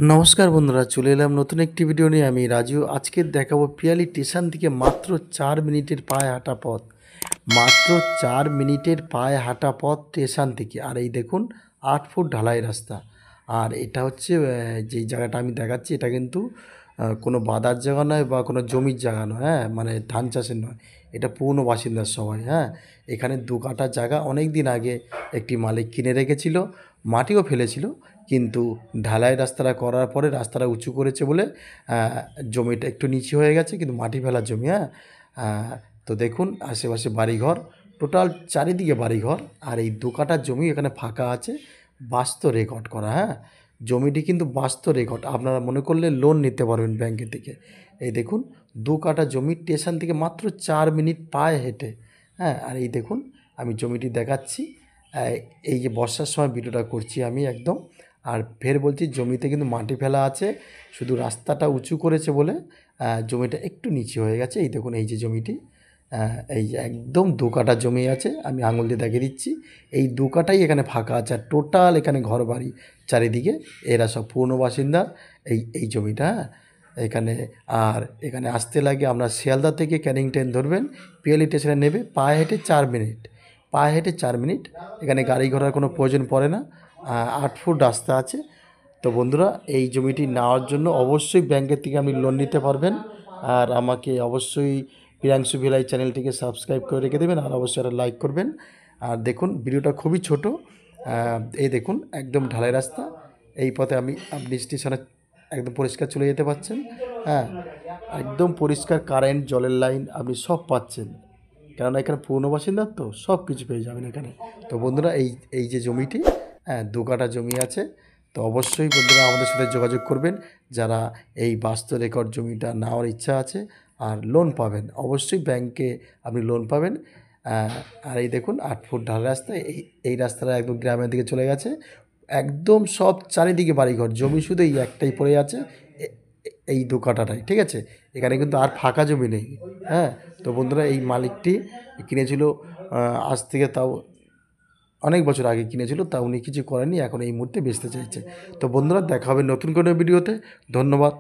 নমস্কার বন্ধুরা, চলে এলাম নতুন একটি ভিডিও নিয়ে। আমি রাজু। আজকে দেখাবো পিয়ালি স্টেশন থেকে মাত্র ৪ মিনিটের পায়ে হাঁটা পথ। মাত্র ৪ মিনিটের পায়ে হাঁটা পথ স্টেশন থেকে। আর এই দেখুন ৮ ফুট ঢালাই রাস্তা। আর এটা হচ্ছে যেই জায়গাটা আমি দেখাচ্ছি, এটা কিন্তু কোনো বাদার জায়গা নয় বা কোনো জমির জায়গা নয়, হ্যাঁ, মানে ধান চাষের নয়। এটা পুরনো বাসিন্দার সবাই, হ্যাঁ। এখানে ২ কাঠা জায়গা অনেক দিন আগে একটি মালিক কিনে রেখেছিল, মাটিও ফেলেছিল, কিন্তু ঢালাই রাস্তাটা করার পরে রাস্তাটা উঁচু করেছে বলে জমিটা একটু নিচু হয়ে গেছে, কিন্তু মাটি ফেলার জমি, হ্যাঁ। তো দেখুন আশেপাশে বাড়িঘর, টোটাল চারিদিকে বাড়িঘর। আর এই ২ কাঠা জমি এখানে ফাঁকা আছে, বাস্তু রেকর্ড করা, হ্যাঁ। জমিটি কিন্তু বাস্তু রেকর্ড, আপনারা মনে করলে লোন নিতে পারবেন ব্যাংকের থেকে। এই দেখুন ২ কাঠা জমি, স্টেশন থেকে মাত্র ৪ মিনিট পায়ে হেঁটে, হ্যাঁ। আর এই দেখুন আমি জমিটি দেখাচ্ছি। এই যে বর্ষার সময় ভিডিওটা করছি আমি একদম। আর ফের বলছি, জমিতে কিন্তু মাটি ফেলা আছে, শুধু রাস্তাটা উঁচু করেছে বলে জমিটা একটু নিচু হয়ে গেছে। এই দেখুন এই যে জমিটি, এই যে একদম ২ কাঠা জমি আছে, আমি আঙুল দিয়ে দেখিয়ে দিচ্ছি। এই ২ কাঠাই এখানে ফাঁকা আছে, আর টোটাল এখানে ঘরবাড়ি চারিদিকে, এরা সব পুরনো বাসিন্দা। এই জমিটা, হ্যাঁ। এখানে আর এখানে আসতে লাগে, আমরা শিয়ালদা থেকে ক্যানিং ট্রেন ধরবেন, পিএলই স্টেশনে নেবে, পায়ে হেঁটে ৪ মিনিট, পায়ে হেঁটে ৪ মিনিট। এখানে গাড়ি ঘোড়ার কোনো প্রয়োজন পড়ে না, ৮ ফুট রাস্তা আছে। তো বন্ধুরা, এই জমিটি নেওয়ার জন্য অবশ্যই ব্যাংকের থেকে আপনি লোন নিতে পারবেন। আর আমাকে অবশ্যই প্রিয়াংশু ভিলাই চ্যানেলটিকে সাবস্ক্রাইব করে রেখে দেবেন, আর অবশ্যই একটা লাইক করবেন। আর দেখুন ভিডিওটা খুবই ছোট। এই দেখুন একদম ঢালাই রাস্তা, এই পথে আপনি স্টেশনে একদম পরিষ্কার চলে যেতে পারছেন, হ্যাঁ। একদম পরিষ্কার কারেন্ট, জলের লাইন আপনি সব পাচ্ছেন, কেননা এখানে পুরনো বাসিন্দার তো সব কিছু পেয়ে যাবেন এখানে। তো বন্ধুরা, এই এই যে জমিটি, হ্যাঁ, ২ কাঠা জমি আছে। তো অবশ্যই বন্ধুরা আমাদের সাথে যোগাযোগ করবেন, যারা এই বাস্তু রেকর্ড জমিটা নেওয়ার ইচ্ছা আছে আর লোন পাবেন। অবশ্যই ব্যাংকে আপনি লোন পাবেন। আর এই দেখুন ৮ ফুট ঢাল রাস্তা, এই রাস্তাটা একদম গ্রামের দিকে চলে গেছে, একদম সব চারিদিকে বাড়িঘর, জমি শুধু এই একটাই পড়ে আছে, এই ২ কাঠাটাই, ঠিক আছে। এখানে কিন্তু আর ফাঁকা জমি নেই, হ্যাঁ। তো বন্ধুরা, এই মালিকটি কিনেছিল আজ থেকে তাও অনেক বছর আগে কিনেছিল, তা উনি কিছু করেননি, এখন এই মুহূর্তে বেচতে চাইছে। তো বন্ধুরা, দেখা হবে নতুন কোনো ভিডিওতে। ধন্যবাদ।